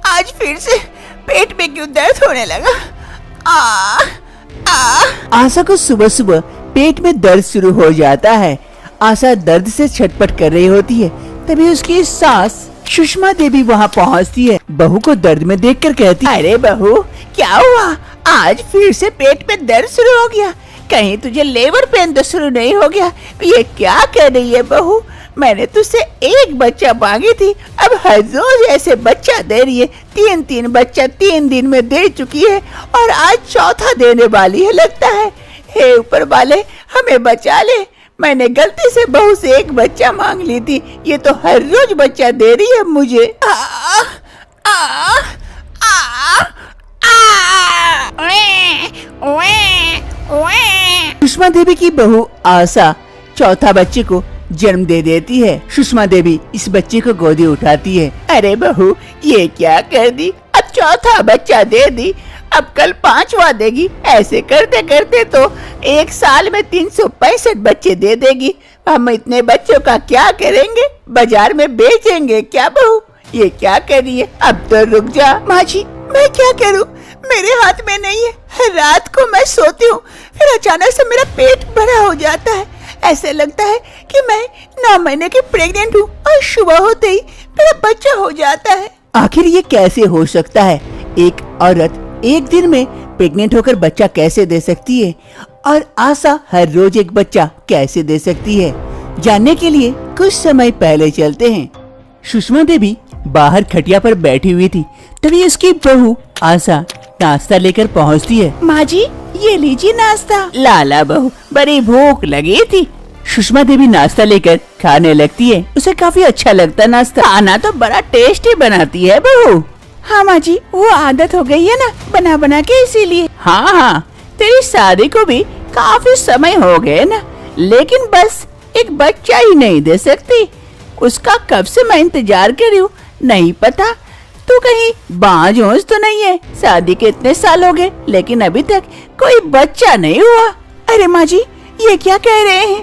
आज फिर से पेट में क्यों दर्द होने लगा? आशा को सुबह सुबह पेट में दर्द शुरू हो जाता है। आशा दर्द से छटपट कर रही होती है। तभी उसकी सास सुषमा देवी वहाँ पहुँचती है। बहू को दर्द में देखकर कहती है, अरे बहू, क्या हुआ? आज फिर से पेट में दर्द शुरू हो गया? कहीं तुझे लेबर पेन तो शुरू नहीं हो गया? ये क्या कर रही है बहू? मैंने तुझसे एक बच्चा मांगी थी, अब हर रोज ऐसे बच्चा दे रही है। 3 बच्चा 3 दिन में दे चुकी है और आज चौथा देने वाली है लगता है। हे ऊपर वाले, हमें बचा ले। मैंने गलती से बहू से एक बच्चा मांग ली थी, ये तो हर रोज बच्चा दे रही है मुझे। सुषमा देवी की बहू आशा चौथा बच्चे को जन्म दे देती है। सुषमा देवी इस बच्चे को गोदी उठाती है। अरे बहू, ये क्या कर दी? अब चौथा बच्चा दे दी, अब कल 5वां देगी। ऐसे करते करते तो एक साल में 365 बच्चे दे देगी। हम इतने बच्चों का क्या करेंगे? बाजार में बेचेंगे क्या बहू? ये क्या कर रही है? अब तो रुक जा। माँ जी, मैं क्या करूँ? मेरे हाथ में नहीं है। रात को मैं सोती हूँ, फिर अचानक से मेरा पेट भरा हो जाता है। ऐसे लगता है कि मैं 9 महीने की प्रेग्नेंट हूँ और सुबह होते ही मेरा बच्चा हो जाता है। आखिर ये कैसे हो सकता है? एक औरत एक दिन में प्रेग्नेंट होकर बच्चा कैसे दे सकती है और आशा हर रोज एक बच्चा कैसे दे सकती है? जानने के लिए कुछ समय पहले चलते हैं। सुषमा देवी बाहर खटिया पर बैठी हुई थी। तभी उसकी बहू आशा नाश्ता लेकर पहुंचती है। माँ जी, ये लीजिए नाश्ता। लाला बहू, बड़ी भूख लगी थी। सुषमा देवी नाश्ता लेकर खाने लगती है। उसे काफी अच्छा लगता है नाश्ता। खाना तो बड़ा टेस्टी बनाती है बहू। हाँ माँ जी, वो आदत हो गई है ना बना बना के, इसीलिए। हाँ, तेरी शादी को भी काफी समय हो गए ना, लेकिन बस एक बच्चा ही नहीं दे सकती। उसका कब से मैं इंतजार कर रही हूँ, नहीं पता तू कहीं बांझ तो नहीं है? शादी के इतने साल हो गए लेकिन अभी तक कोई बच्चा नहीं हुआ। अरे माँ जी, ये क्या कह रहे हैं?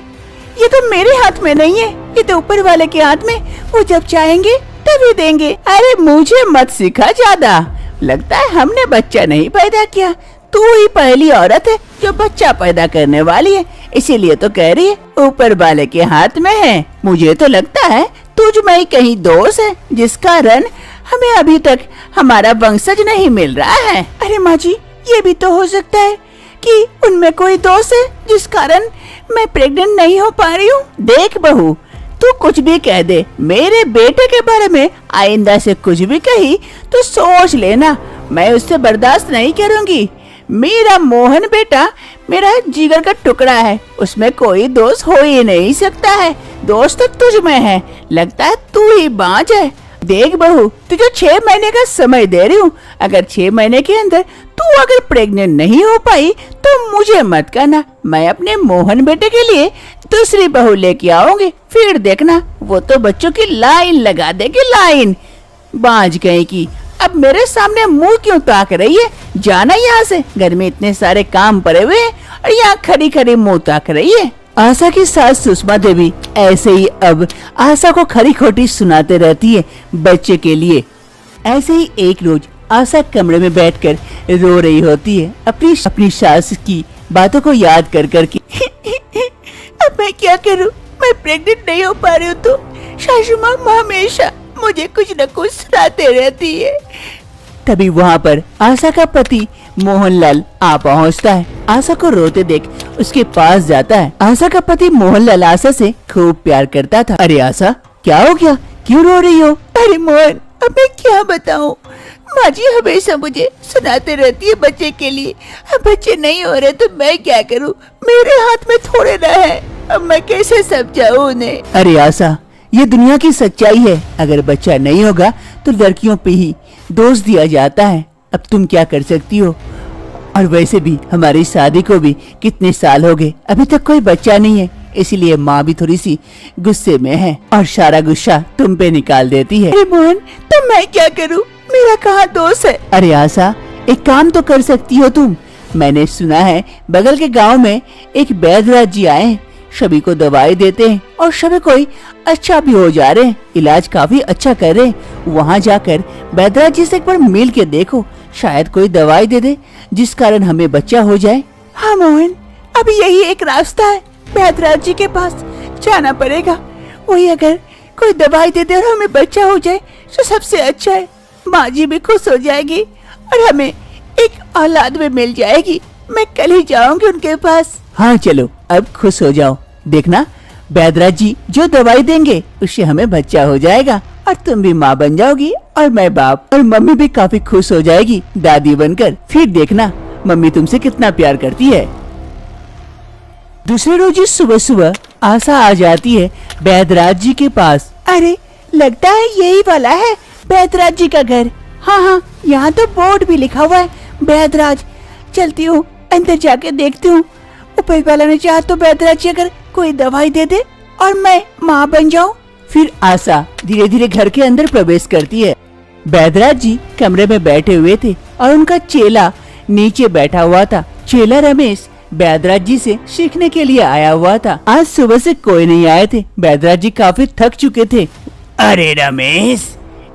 ये तो मेरे हाथ में नहीं है, ये तो ऊपर वाले के हाथ में। वो जब चाहेंगे तभी देंगे। अरे मुझे मत सिखा ज्यादा। लगता है हमने बच्चा नहीं पैदा किया, तू ही पहली औरत है जो बच्चा पैदा करने वाली है। इसीलिए तो कह रही है ऊपर वाले के हाथ में है। मुझे तो लगता है तुझ में ही कहीं दोष है, जिस कारण हमें अभी तक हमारा वंशज नहीं मिल रहा है। अरे माँ जी, ये भी तो हो सकता है कि उनमें कोई दोष है जिस कारण मैं प्रेग्नेंट नहीं हो पा रही हूँ। देख बहू, तू कुछ भी कह दे, मेरे बेटे के बारे में आइंदा से कुछ भी कही तो सोच लेना, मैं उससे बर्दाश्त नहीं करूँगी। मेरा मोहन बेटा मेरा जिगर का टुकड़ा है, उसमें कोई दोष हो ही नहीं सकता है। दोष तो तुझ में है, लगता है तू ही बांझ है। देख बहू, तुझे 6 महीने का समय दे रही हूँ। अगर 6 महीने के अंदर तू अगर प्रेग्नेंट नहीं हो पाई तो मुझे मत कहना, मैं अपने मोहन बेटे के लिए दूसरी बहू लेके आऊंगी। फिर देखना, वो तो बच्चों की लाइन लगा देगी, लाइन। बांझ गई की अब मेरे सामने मुंह क्यों ताक रही है? जाना यहाँ से, घर में इतने सारे काम पड़े हुए हैं और यहाँ खड़ी खड़ी मुंह ताक रही है। आशा की सास सुषमा देवी ऐसे ही अब आशा को खरी खोटी सुनाते रहती है बच्चे के लिए। ऐसे ही एक रोज आशा कमरे में बैठकर रो रही होती है अपनी सास की बातों को याद कर कर के। अब मैं क्या करूं? मैं प्रेग्नेंट नहीं हो पा रही हूँ तो सासू माँ हमेशा मुझे कुछ न कुछ सुनाते रहती है। तभी वहाँ पर आशा का पति मोहनलाल आ पहुँचता है। आशा को रोते देख उसके पास जाता है। आशा का पति मोहनलाल आशा से खूब प्यार करता था। अरे आशा, क्या हो गया? क्यों रो रही हो? अरे मोहन, अब मैं क्या बताऊं? माँ जी हमेशा मुझे सुनाते रहती है बच्चे के लिए। अब बच्चे नहीं हो रहे तो मैं क्या करूं? मेरे हाथ में थोड़े ना है, अब मैं कैसे समझाऊं उन्हें? अरे आशा, ये दुनिया की सच्चाई है। अगर बच्चा नहीं होगा तो लड़कियों पे ही दोष दिया जाता है। अब तुम क्या कर सकती हो? और वैसे भी हमारी शादी को भी कितने साल हो गए, अभी तक कोई बच्चा नहीं है। इसीलिए माँ भी थोड़ी सी गुस्से में है और सारा गुस्सा तुम पे निकाल देती है। अरे मोहन, तो मैं क्या करूं? मेरा कहाँ दोष है? अरे आशा, एक काम तो कर सकती हो तुम। मैंने सुना है बगल के गांव में एक वैद्यराज जी आए, सभी को दवाई देते हैं और सभी कोई अच्छा भी हो जा रहे हैं, इलाज काफी अच्छा कर रहे हैं। वहाँ जाकर बैद्यराज जी से एक बार मिल के देखो, शायद कोई दवाई दे दे जिस कारण हमें बच्चा हो जाए। हाँ मोहन, अब यही एक रास्ता है, बैद्यराज जी के पास जाना पड़ेगा। वही अगर कोई दवाई दे दे और हमें बच्चा हो जाए तो सबसे अच्छा है। माँ जी भी खुश हो जाएगी और हमें एक औलाद भी मिल जाएगी। मैं कल ही जाऊंगी उनके पास। हाँ चलो, अब खुश हो जाओ। देखना बैद्यराज जी जो दवाई देंगे उससे हमें बच्चा हो जाएगा और तुम भी माँ बन जाओगी और मैं बाप, और मम्मी भी काफी खुश हो जाएगी दादी बनकर। फिर देखना मम्मी तुमसे कितना प्यार करती है। दूसरे रोज सुबह सुबह आशा आ जाती है बैद्यराज जी के पास। अरे लगता है यही वाला है बैद्यराज जी का घर। हाँ हाँ, यहाँ तो बोर्ड भी लिखा हुआ है बैद्यराज। चलती हूँ, अंदर जाके देखती हूँ। ऊपर वाला ने चाहा तो बैद्यराज जी अगर कोई दवाई दे दे और मैं माँ बन जाऊँ। फिर आशा धीरे धीरे घर के अंदर प्रवेश करती है। बैद्यराज जी कमरे में बैठे हुए थे और उनका चेला नीचे बैठा हुआ था। चेला रमेश बैद्यराज जी से सीखने के लिए आया हुआ था। आज सुबह से कोई नहीं आए थे। बैद्यराज जी काफी थक चुके थे। अरे रमेश,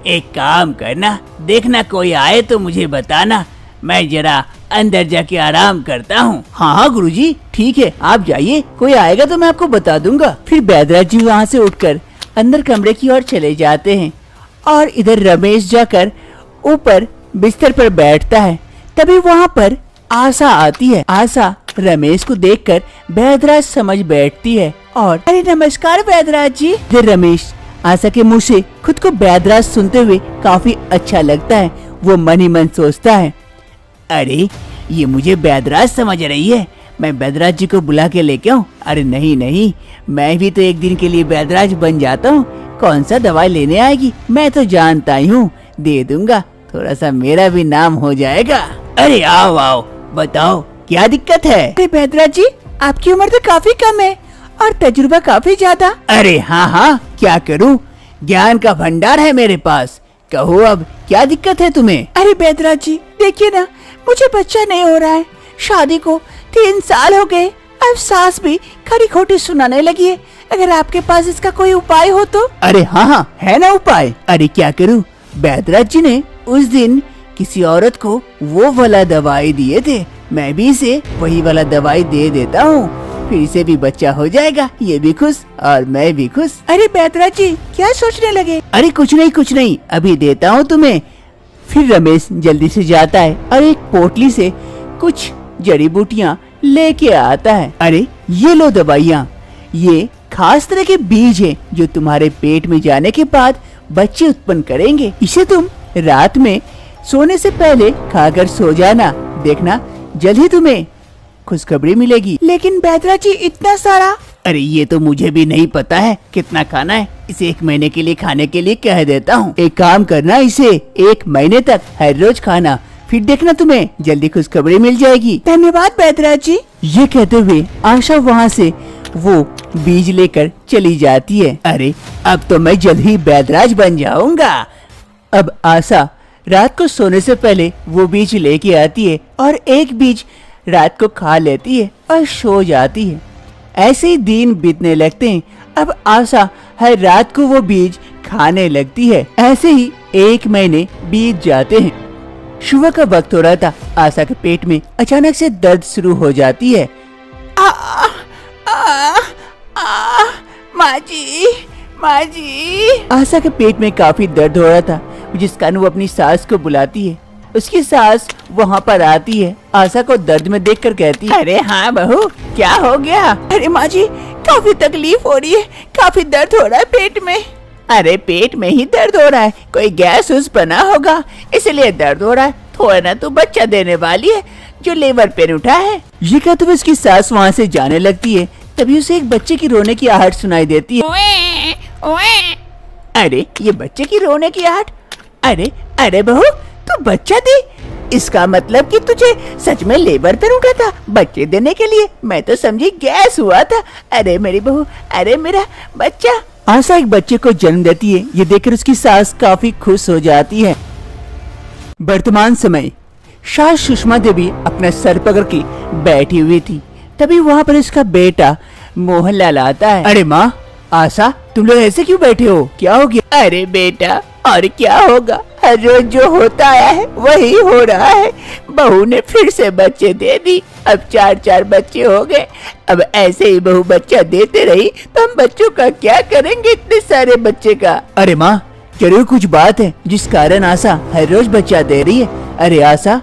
एक काम करना, देखना कोई आए तो मुझे बताना, मैं जरा अंदर जाके आराम करता हूँ। हाँ हाँ गुरुजी, ठीक है, आप जाइए, कोई आएगा तो मैं आपको बता दूंगा। फिर बैद्यराज जी वहाँ से उठकर अंदर कमरे की ओर चले जाते हैं और इधर रमेश जाकर ऊपर बिस्तर पर बैठता है। तभी वहाँ पर आशा आती है। आशा रमेश को देखकर बैद्यराज समझ बैठती है और अरे नमस्कार बैद्यराज जी। फिर रमेश आशा के मुंह से खुद को बैद्यराज सुनते हुए काफी अच्छा लगता है। वो मन ही मन सोचता है, अरे ये मुझे बैद्यराज समझ रही है, मैं बैद्यराज जी को बुला के लेके आऊँ? अरे नहीं नहीं, मैं भी तो एक दिन के लिए बैद्यराज बन जाता हूँ। कौन सा दवाई लेने आएगी, मैं तो जानता ही हूँ, दे दूंगा, थोड़ा सा मेरा भी नाम हो जाएगा। अरे आओ आओ, बताओ क्या दिक्कत है? अरे बैद्यराज जी, आपकी उम्र तो काफी कम है और तजुर्बा काफी ज्यादा। अरे हाँ हाँ, क्या करूँ, ज्ञान का भंडार है मेरे पास। कहो अब क्या दिक्कत है तुम्हें? अरे बैद्यराज जी देखिए ना, मुझे बच्चा नहीं हो रहा है। शादी को 3 साल हो गए, अब सास भी खरी खोटी सुनाने लगी है। अगर आपके पास इसका कोई उपाय हो तो। अरे हाँ हाँ, है ना उपाय। अरे क्या करूँ, बैद्यराज जी ने उस दिन किसी औरत को वो वाला दवाई दिए थे, मैं भी इसे वही वाला दवाई दे देता हूँ, फिर इसे भी बच्चा हो जाएगा, ये भी खुश और मैं भी खुश। अरे बैद्यराज जी क्या सोचने लगे? अरे कुछ नहीं, अभी देता हूँ तुम्हें। फिर रमेश जल्दी से जाता है और एक पोटली से कुछ जड़ी बूटियाँ लेके आता है। अरे ये लो दवाइयाँ, ये खास तरह के बीज हैं जो तुम्हारे पेट में जाने के बाद बच्चे उत्पन्न करेंगे। इसे तुम रात में सोने से पहले खाकर सो जाना, देखना जल्द ही तुम्हें खुशखबरी मिलेगी। लेकिन बैद्यराज जी इतना सारा? अरे ये तो मुझे भी नहीं पता है कितना खाना है, इसे 1 महीने के लिए खाने के लिए कह देता हूँ। एक काम करना, इसे 1 महीने तक हर रोज खाना, फिर देखना तुम्हें जल्दी खुशखबरी मिल जाएगी। धन्यवाद बैद्यराज जी। ये कहते हुए आशा वहाँ से वो बीज लेकर चली जाती है। अरे अब तो मैं जल्द ही बैद्यराज बन जाऊंगा। अब आशा रात को सोने से पहले वो बीज लेके आती है और एक बीज रात को खा लेती है और सो जाती है। ऐसे ही दिन बीतने लगते हैं। अब आशा हर रात को वो बीज खाने लगती है। ऐसे ही 1 महीने बीत जाते हैं। सुबह का वक्त हो रहा था। आशा के पेट में अचानक से दर्द शुरू हो जाती है। माँ जी। आशा के पेट में काफी दर्द हो रहा था, जिस कारण वो अपनी सास को बुलाती है। उसकी सास वहाँ पर आती है। आशा को दर्द में देखकर कहती है, अरे हाँ बहू, क्या हो गया? अरे माँ जी काफी तकलीफ हो रही है, काफी दर्द हो रहा है पेट में। अरे पेट में ही दर्द हो रहा है, कोई गैस उस बना होगा इसलिए दर्द हो रहा है। थोड़ा ना तू बच्चा देने वाली है जो लेबर पेन उठा है। ये कहते हुए उसकी सास वहाँ से जाने लगती है। तभी उसे एक बच्चे की रोने की आहट सुनाई देती है। अरे ये बच्चे की रोने की आहट? अरे बहू तू बच्चा दी, इसका मतलब कि तुझे सच में लेबर पेन उठा था बच्चे देने के लिए? मैं तो समझी गैस हुआ था। अरे मेरी बहू, अरे मेरा बच्चा। आशा एक बच्चे को जन्म देती है। ये देखकर उसकी सास काफी खुश हो जाती है। वर्तमान समय सास सुषमा देवी अपना सर पकड़ के बैठी हुई थी। तभी वहाँ पर उसका बेटा मोहनलाल आता है। अरे माँ, आशा, तुम लोग ऐसे क्यों बैठे हो? क्या हो गया? अरे बेटा, और क्या होगा, हर रोज जो होता आया है वही हो रहा है। बहू ने फिर से बच्चे दे दी, अब 4 बच्चे हो गए। अब ऐसे ही बहू बच्चा देते रही तो हम बच्चों का क्या करेंगे, इतने सारे बच्चे का। अरे माँ, जरूर कुछ बात है जिस कारण आशा हर रोज बच्चा दे रही है। अरे आशा,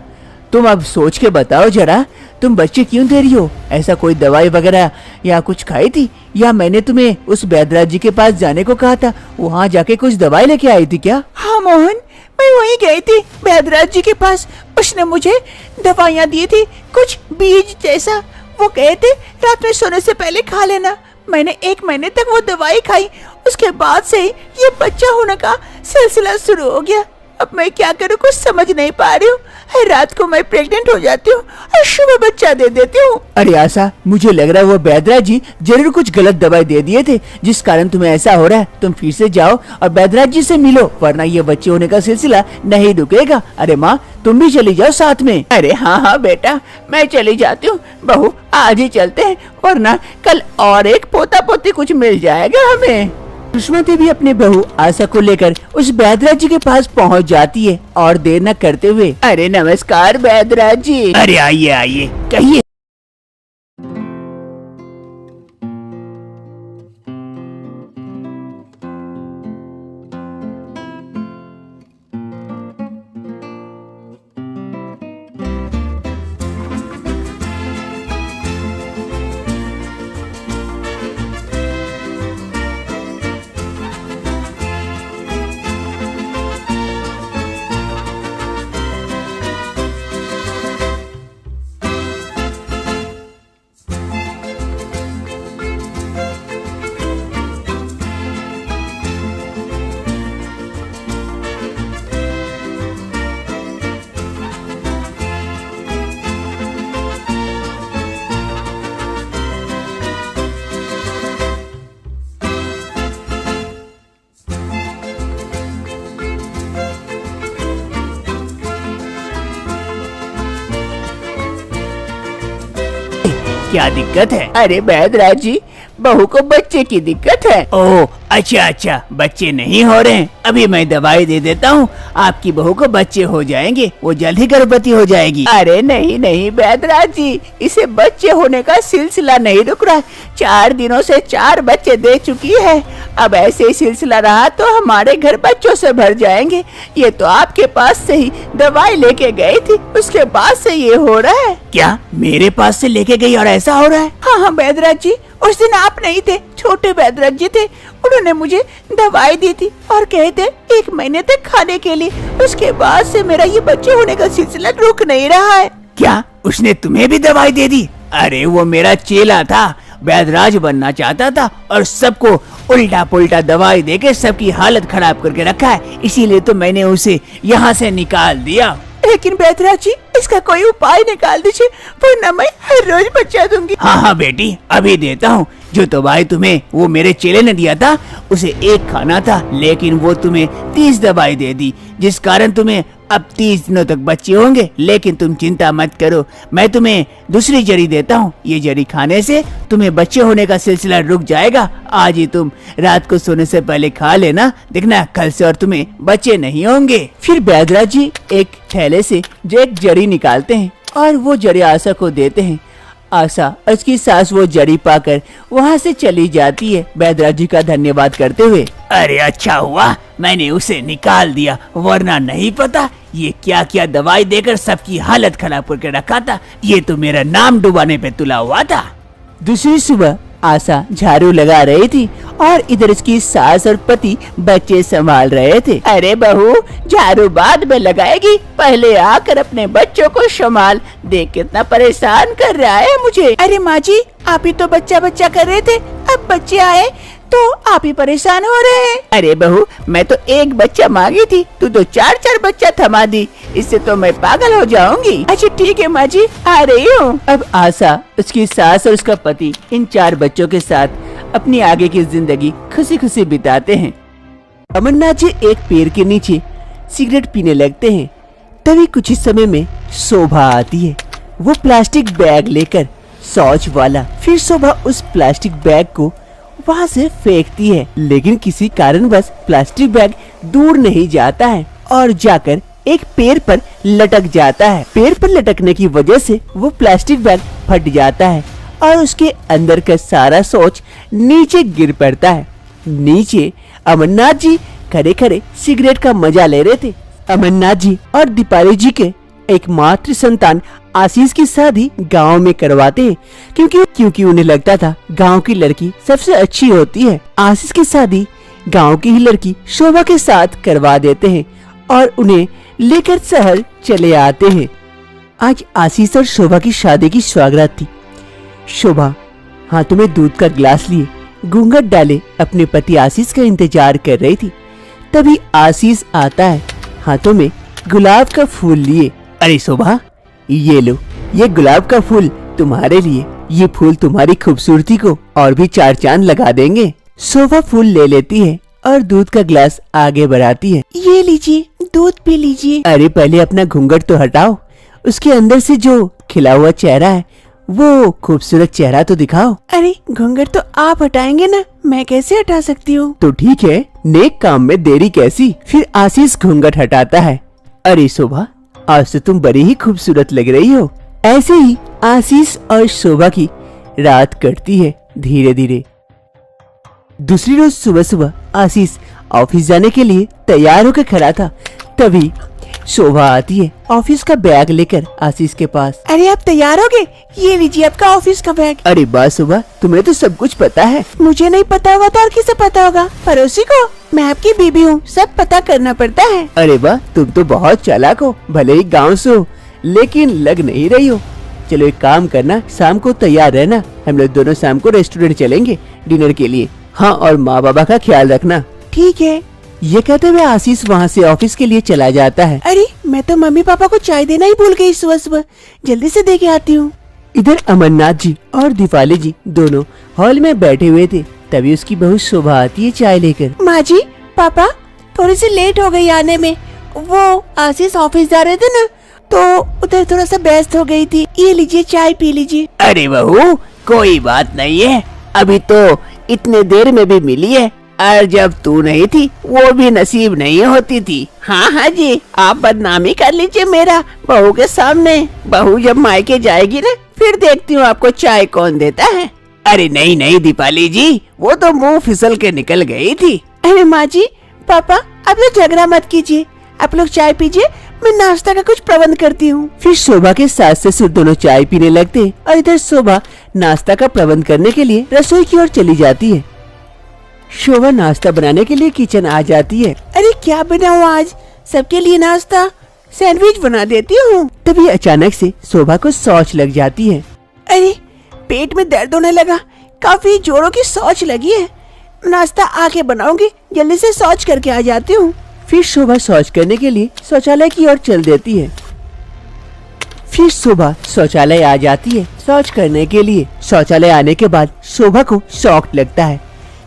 तुम अब सोच के बताओ जरा, तुम बच्चे क्यों दे रही हो? ऐसा कोई दवाई वगैरह या कुछ खाई थी, या मैंने तुम्हें उस वैद्यराज जी के पास जाने को कहा था, वहाँ जाके कुछ दवाई लेके आई थी क्या? हाँ मोहन, मैं वहीं गई थी वैद्यराज जी के पास। उसने मुझे दवाइयाँ दी थी, कुछ बीज जैसा। वो कहे थे रात में सोने से पहले खा लेना। मैंने 1 महीने तक वो दवाई खाई, उसके बाद से ही ये बच्चा होने का सिलसिला शुरू हो गया। अब मैं क्या करूँ, कुछ समझ नहीं पा रही हूँ। हर रात को मैं प्रेग्नेंट हो जाती हूँ और सुबह बच्चा दे देती हूँ। अरे आशा, मुझे लग रहा है वो वैद्यराज जी जरूर कुछ गलत दवाई दे दिए थे जिस कारण तुम्हें ऐसा हो रहा है। तुम फिर से जाओ और वैद्यराज जी से मिलो, वरना ये बच्चे होने का सिलसिला नहीं रुकेगा। अरे माँ, तुम भी चली जाओ साथ में। अरे हाँ बेटा, मैं चली जाती हूँ। बहू, आज ही चलते हैं, वरना कल और एक पोता पोती कुछ मिल जाएगा हमें। सुषमा देवी अपने बहू आशा को लेकर उस वैद्यराज जी के पास पहुंच जाती है और देर न करते हुए, अरे नमस्कार वैद्यराज जी। अरे आइए आइए, कहिए। क्या दिक्कत है? अरे वैद्यराज जी, बहू को बच्चे की दिक्कत है। ओह अच्छा, बच्चे नहीं हो रहे हैं। अभी मैं दवाई दे देता हूँ, आपकी बहू को बच्चे हो जाएंगे, वो जल्द ही गर्भवती हो जाएगी। अरे नहीं वैद्यराज जी, इसे बच्चे होने का सिलसिला नहीं रुक रहा। 4 दिनों से 4 बच्चे दे चुकी है। अब ऐसे ही सिलसिला रहा तो हमारे घर बच्चों से भर जाएंगे। ये तो आपके पास से ही दवाई लेके गई थी, उसके बाद से ये हो रहा है। क्या मेरे पास से लेके गई और ऐसा हो रहा है? हाँ वैद्यराज जी, उस दिन आप नहीं थे, छोटे वैद्यराज जी थे। उन्होंने मुझे दवाई दी थी और कहे थे 1 महीने तक खाने के लिए। उसके बाद से मेरा ये बच्चे होने का सिलसिला रुक नहीं रहा है। क्या उसने तुम्हें भी दवाई दे दी? अरे वो मेरा चेला था, वैद्यराज बनना चाहता था और सबको उल्टा पुल्टा दवाई देके सबकी हालत खराब करके रखा है, इसीलिए तो मैंने उसे यहाँ से निकाल दिया। लेकिन वैद्यराज जी, इसका कोई उपाय निकाल दीजिए, वरना मैं हर रोज बच्चा दूंगी। हाँ बेटी, अभी देता हूँ। जो दवाई तुम्हें वो मेरे चेले ने दिया था, उसे 1 खाना था, लेकिन वो तुम्हें 30 दवाई दे दी, जिस कारण तुम्हें अब 30 दिनों तक बच्चे होंगे। लेकिन तुम चिंता मत करो, मैं तुम्हें दूसरी जड़ी देता हूँ। ये जड़ी खाने से तुम्हें बच्चे होने का सिलसिला रुक जाएगा। आज ही तुम रात को सोने से पहले खा लेना, देखना कल से और तुम्हें बच्चे नहीं होंगे। फिर वैद्यराज जी एक थैले से एक जड़ी निकालते हैं और वो जड़ी आशा को देते हैं। आशा और उसकी सास वो जड़ी पाकर वहाँ से चली जाती है, वैद्यराज जी का धन्यवाद करते हुए। अरे अच्छा हुआ मैंने उसे निकाल दिया, वरना नहीं पता ये क्या क्या दवाई देकर सबकी हालत खराब करके रखा था। ये तो मेरा नाम डुबाने पे तुला हुआ था। दूसरी सुबह आशा झाड़ू लगा रही थी और इधर इसकी सास और पति बच्चे संभाल रहे थे। अरे बहू, झाड़ू बाद में लगाएगी, पहले आकर अपने बच्चों को संभाल। देख कितना परेशान कर रहा है मुझे। अरे माँ जी, आप ही तो बच्चा बच्चा कर रहे थे, अब बच्चे आए तो आप ही परेशान हो रहे हैं। अरे बहू, मैं तो 1 बच्चा मांगी थी, तू तो 4 बच्चा थमा दी। इससे तो मैं पागल हो जाऊंगी। अच्छा ठीक है माँ जी, आ रही हूँ। अब आशा, उसकी सास और उसका पति इन 4 बच्चों के साथ अपनी आगे की जिंदगी खुशी खुशी बिताते हैं। अमरनाथ जी एक पेड़ के नीचे सिगरेट पीने लगते हैं। तभी कुछ ही समय में शोभा आती है। वो प्लास्टिक बैग लेकर शौच वाला। फिर शोभा उस प्लास्टिक बैग को वहाँ से फेंकती है, लेकिन किसी कारणवश प्लास्टिक बैग दूर नहीं जाता है और जाकर एक पेड़ पर लटक जाता है। पेड़ पर लटकने की वजह से वो प्लास्टिक बैग फट जाता है और उसके अंदर का सारा शौच नीचे गिर पड़ता है। नीचे अमरनाथ जी खड़े खड़े सिगरेट का मजा ले रहे थे। अमरनाथ जी और दीपाली जी के एकमात्र संतान आशीष की शादी गांव में करवाते हैं, क्योंकि उन्हें लगता था गांव की लड़की सबसे अच्छी होती है। आशीष की शादी गांव की ही लड़की शोभा के साथ करवा देते हैं और उन्हें लेकर शहर चले आते हैं। आज आशीष और शोभा की शादी की सौगात थी। शोभा हाथों में दूध का गिलास लिए घूंघट डाले अपने पति आशीष का इंतजार कर रही थी। तभी आशीष आता है हाथों में गुलाब का फूल लिए। अरे शोभा, ये लो, ये गुलाब का फूल तुम्हारे लिए। ये फूल तुम्हारी खूबसूरती को और भी चार चांद लगा देंगे। शोभा फूल ले लेती है और दूध का गिलास आगे बढ़ाती है। ये लीजिए, दूध पी लीजिए। अरे पहले अपना घूंघट तो हटाओ, उसके अंदर से जो खिला हुआ चेहरा है वो खूबसूरत चेहरा तो दिखाओ। अरे घूंघट तो आप हटाएंगे ना, मैं कैसे हटा सकती हूँ? तो ठीक है, नेक काम में देरी कैसी। फिर आशीष घूंघट हटाता है। अरे शोभा, आज तो तुम बड़ी ही खूबसूरत लग रही हो। ऐसे ही आशीष और शोभा की रात कटती है धीरे धीरे। दूसरी रोज सुबह सुबह आशीष ऑफिस जाने के लिए तैयार होकर खड़ा था। तभी शोभा आती है ऑफिस का बैग लेकर आशीष के पास। अरे आप तैयार हो गए? ये लीजिए आपका ऑफिस का बैग। अरे वाह शोभा, तुम्हें तो सब कुछ पता है। मुझे नहीं पता होगा तो और किसे पता होगा? पड़ोसी को? मैं आपकी बीबी हूँ, सब पता करना पड़ता है। अरे वाह, तुम तो बहुत चालाक हो। भले ही गाँव से हो लेकिन लग नहीं रही हो। चलो एक काम करना, शाम को तैयार रहना, हम लोग दोनों शाम को रेस्टोरेंट चलेंगे डिनर के लिए। हाँ, और माँ बाबा का ख्याल रखना। ठीक है। ये कहते हुए आशीष वहाँ से ऑफिस के लिए चला जाता है। अरे मैं तो मम्मी पापा को चाय देना ही भूल गई सुबह सुबह, जल्दी से दे के आती हूँ। इधर अमरनाथ जी और दीपाली जी दोनों हॉल में बैठे हुए थे। तभी उसकी बहू शोभा आती है चाय लेकर। माँ जी, पापा थोड़ी सी लेट हो गई आने में। वो आशीष ऑफिस जा रहे थे ना, तो उधर थोड़ा सा व्यस्त हो गई थी। ये लीजिए चाय पी लीजिए। अरे बहू, कोई बात नहीं है, अभी तो इतने देर में भी मिली है, और जब तू नहीं थी वो भी नसीब नहीं होती थी। हाँ हाँ जी, आप बदनामी कर लीजिए मेरा बहू के सामने। बहू जब मायके जाएगी ना, फिर देखती हूँ आपको चाय कौन देता है। अरे नहीं नहीं दीपाली जी, वो तो मुंह फिसल के निकल गई थी। अरे माँ जी, पापा आप लोग झगड़ा मत कीजिए, आप लोग चाय पीजिए, मैं नाश्ता का कुछ प्रबंध करती हूँ। फिर शोभा के सास ससुर दोनों चाय पीने लगते और इधर शोभा नाश्ता का प्रबंध करने के लिए रसोई की ओर चली जाती है। शोभा नाश्ता बनाने के लिए किचन आ जाती है। अरे क्या बनाऊँ आज सबके लिए नाश्ता? सैंडविच बना देती हूँ। तभी अचानक से शोभा को शौच लग जाती है। अरे पेट में दर्द होने लगा, काफी जोरों की शौच लगी है। नाश्ता आके बनाऊंगी, जल्दी से शौच करके आ जाती हूँ। फिर शोभा शौच करने के लिए शौचालय की ओर चल देती है। फिर शोभा शौचालय आ जाती है शौच करने के लिए। शौचालय आने के बाद शोभा को शौक लगता है,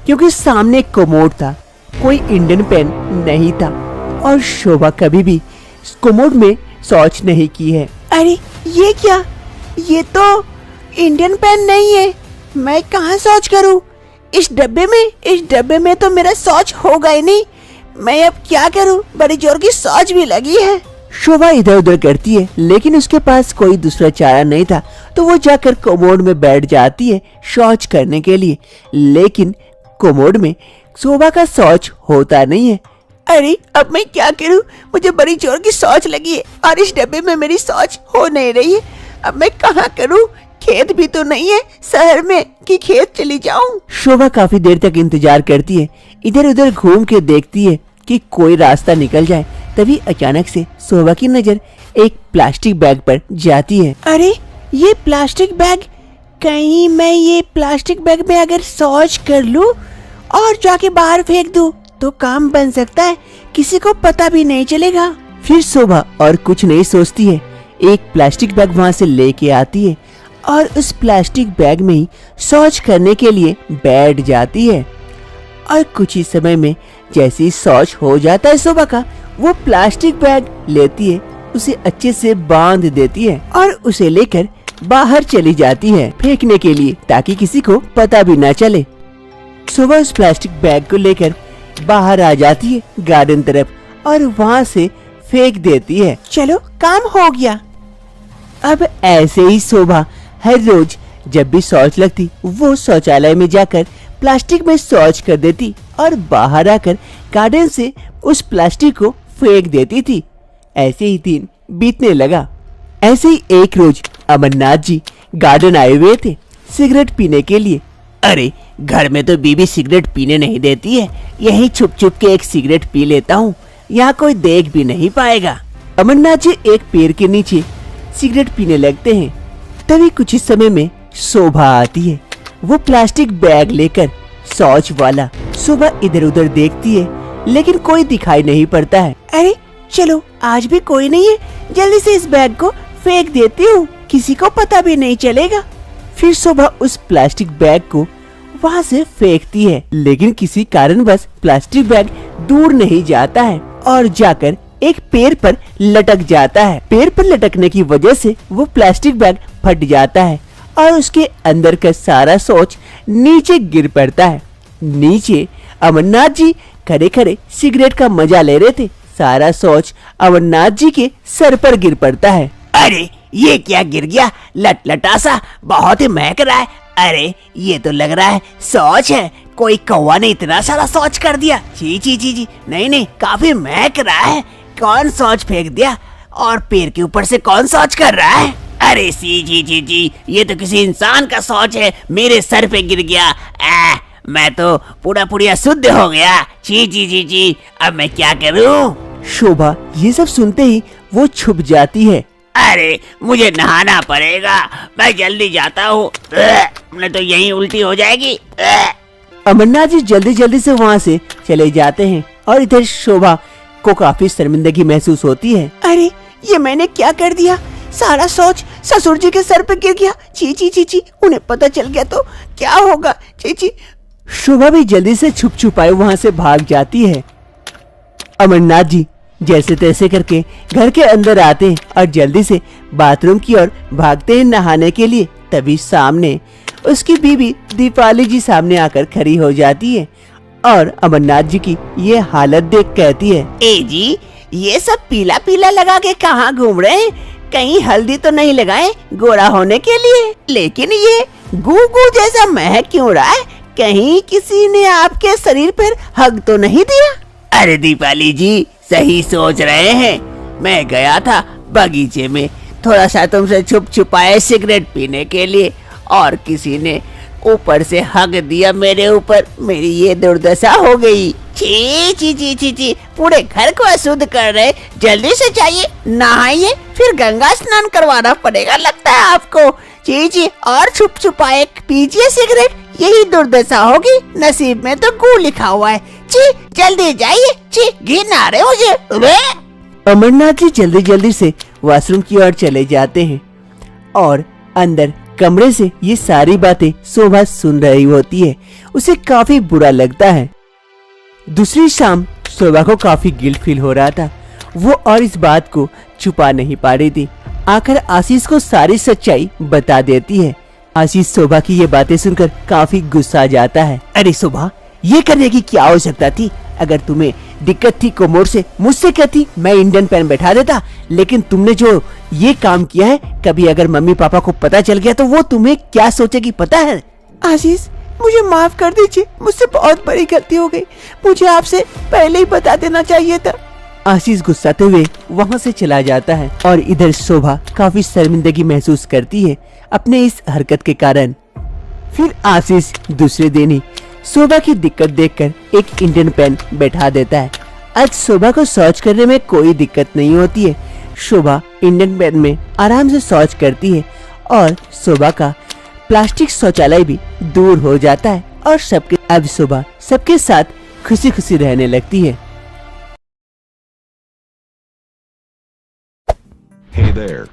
क्योंकि सामने एक कोमोड था, कोई इंडियन पेन नहीं था और शोभा कभी भी कोमोड में शौच नहीं की है। अरे ये क्या, ये तो इंडियन पेन नहीं है, मैं कहाँ शौच करूँ? इस डब्बे में तो मेरा शौच होगा ही नहीं। मैं अब क्या करूँ, बड़ी जोर की शौच भी लगी है। शोभा इधर उधर करती है, लेकिन उसके पास कोई दूसरा चारा नहीं था, तो वो जाकर कोमोड में बैठ जाती है शौच करने के लिए। लेकिन कोमोड में शोभा का शौच होता नहीं है। अरे अब मैं क्या करूं, मुझे बड़ी जोर की शौच लगी है और इस डब्बे में मेरी शौच हो नहीं रही है। अब मैं कहाँ करूं? खेत भी तो नहीं है शहर में कि खेत चली जाऊं। शोभा काफी देर तक इंतजार करती है, इधर उधर घूम के देखती है कि कोई रास्ता निकल जाए। तभी अचानक से शोभा की नजर एक प्लास्टिक बैग पर जाती है। अरे ये प्लास्टिक बैग, कहीं मैं ये प्लास्टिक बैग में अगर शौच कर लूं और जाके बाहर फेंक दूं तो काम बन सकता है, किसी को पता भी नहीं चलेगा। फिर शोभा और कुछ नहीं सोचती है, एक प्लास्टिक बैग वहाँ से लेके आती है और उस प्लास्टिक बैग में ही शौच करने के लिए बैठ जाती है। और कुछ ही समय में जैसे ही शौच हो जाता है शोभा का, वो प्लास्टिक बैग लेती है, उसे अच्छे से बांध देती है और उसे लेकर बाहर चली जाती है फेंकने के लिए, ताकि किसी को पता भी ना चले। शोभा उस प्लास्टिक बैग को लेकर बाहर आ जाती है गार्डन तरफ और वहाँ से फेंक देती है। चलो काम हो गया। अब ऐसे ही शोभा हर रोज जब भी शौच लगती वो शौचालय में जाकर प्लास्टिक में शौच कर देती और बाहर आकर गार्डन से उस प्लास्टिक को फेंक देती थी। ऐसे ही दिन बीतने लगा। ऐसे ही एक रोज अमरनाथ जी गार्डन आए हुए थे सिगरेट पीने के लिए। अरे घर में तो बीबी सिगरेट पीने नहीं देती है, यहीं छुप छुप के एक सिगरेट पी लेता हूँ, यहाँ कोई देख भी नहीं पाएगा। अमरनाथ जी एक पेड़ के नीचे सिगरेट पीने लगते हैं। तभी कुछ ही समय में शोभा आती है, वो प्लास्टिक बैग लेकर शौच वाला। शोभा इधर उधर देखती है लेकिन कोई दिखाई नहीं पड़ता है। अरे चलो आज भी कोई नहीं है, जल्दी से इस बैग को फेंक देती हूँ, किसी को पता भी नहीं चलेगा। फिर शोभा उस प्लास्टिक बैग को वहाँ से फेंकती है, लेकिन किसी कारणवश प्लास्टिक बैग दूर नहीं जाता है और जाकर एक पेड़ पर लटक जाता है। पेड़ पर लटकने की वजह से वो प्लास्टिक बैग फट जाता है और उसके अंदर का सारा शौच नीचे गिर पड़ता है। नीचे अमरनाथ जी खड़े खड़े सिगरेट का मजा ले रहे थे। सारा शौच अमरनाथ जी के सर पर गिर पड़ता है। अरे ये क्या गिर गया, लटलटा सा, बहुत ही महक रहा है। अरे ये तो लग रहा है शौच है, कोई कौवा ने इतना सारा शौच कर दिया। जी जी जी जी, नहीं नहीं, काफी महक रहा है। कौन शौच फेंक दिया और पेड़ के ऊपर से कौन शौच कर रहा है? अरे सी जी जी जी, ये तो किसी इंसान का शौच है, मेरे सर पे गिर गया। मैं तो पूरा शुद्ध हो गया। जी जी जी जी, अब मैं क्या करूं? शोभा ये सब सुनते ही वो छुप जाती है। अरे मुझे नहाना पड़ेगा, मैं जल्दी जाता हूँ, नहीं तो यहीं उल्टी हो जाएगी। अमरनाथ जी जल्दी जल्दी से वहाँ से चले जाते हैं और इधर शोभा को काफी शर्मिंदगी महसूस होती है। अरे ये मैंने क्या कर दिया, सारा शौच ससुर जी के सर पे गिर गया। ची ची ची, उन्हें पता चल गया तो क्या होगा। ची ची। शोभा भी जल्दी से छुप छुपाए वहाँ से भाग जाती है। अमरनाथ जी जैसे तैसे करके घर के अंदर आते हैं और जल्दी से बाथरूम की ओर भागते हैं नहाने के लिए। तभी सामने उसकी बीवी दीपाली जी सामने आकर खड़ी हो जाती है और अमरनाथ जी की ये हालत देख कहती है, ए जी, ये सब पीला पीला लगा के कहाँ घूम रहे हैं? कहीं हल्दी तो नहीं लगाए गोरा होने के लिए? लेकिन ये गू जैसा महक क्यों रहा है? कहीं किसी ने आपके शरीर पर हग तो नहीं दिया? अरे दीपाली जी सही सोच रहे हैं, मैं गया था बगीचे में थोड़ा सा तुमसे छुप छुपाए सिगरेट पीने के लिए और किसी ने ऊपर से हग दिया मेरे ऊपर, मेरी ये दुर्दशा हो गई। छी छी छी छी छी, पूरे घर को अशुद्ध कर रहे, जल्दी से जाइए नहाइए, फिर गंगा स्नान करवाना पड़ेगा लगता है आपको। जी जी, और छुप छुपाए पीजिए सिगरेट, यही दुर्दशा होगी। नसीब में तो गू लिखा हुआ है। जी जल्दी जाइए, जी घिन आ रहे मुझे। अमरनाथ जी जल्दी जल्दी से वॉशरूम की ओर चले जाते हैं और अंदर कमरे से ये सारी बातें शोभा सुन रही होती है। उसे काफी बुरा लगता है। दूसरी शाम शोभा को काफी गिल्ट फील हो रहा था, वो और इस बात को छुपा नहीं पा रही थी। आखिर आशीष को सारी सच्चाई बता देती है। आशीष शोभा की ये बातें सुनकर काफी गुस्सा जाता है। अरे शोभा, ये करने की क्या आवश्यकता थी? अगर तुम्हें दिक्कत थी कोमोर से, मुझसे कहती, मैं इंडियन पेन बैठा देता। लेकिन तुमने जो ये काम किया है, कभी अगर मम्मी पापा को पता चल गया तो वो तुम्हें क्या सोचेगी पता है? आशीष मुझे माफ कर दीजिए, मुझसे बहुत बड़ी गलती हो गई, मुझे आपसे पहले ही बता देना चाहिए था। आशीष गुस्साते हुए वहाँ से चला जाता है और इधर शोभा काफी शर्मिंदगी महसूस करती है अपने इस हरकत के कारण। फिर आशीष दूसरे दिन ही शोभा की दिक्कत देखकर एक इंडियन पेन बैठा देता है। आज शोभा को शौच करने में कोई दिक्कत नहीं होती है। शोभा इंडियन पेन में आराम से शौच करती है और शोभा का प्लास्टिक शौचालय भी दूर हो जाता है और अब शोभा सबके साथ खुशी खुशी रहने लगती है। Hey there.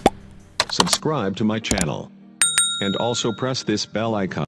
Subscribe to my channel. And also press this bell icon.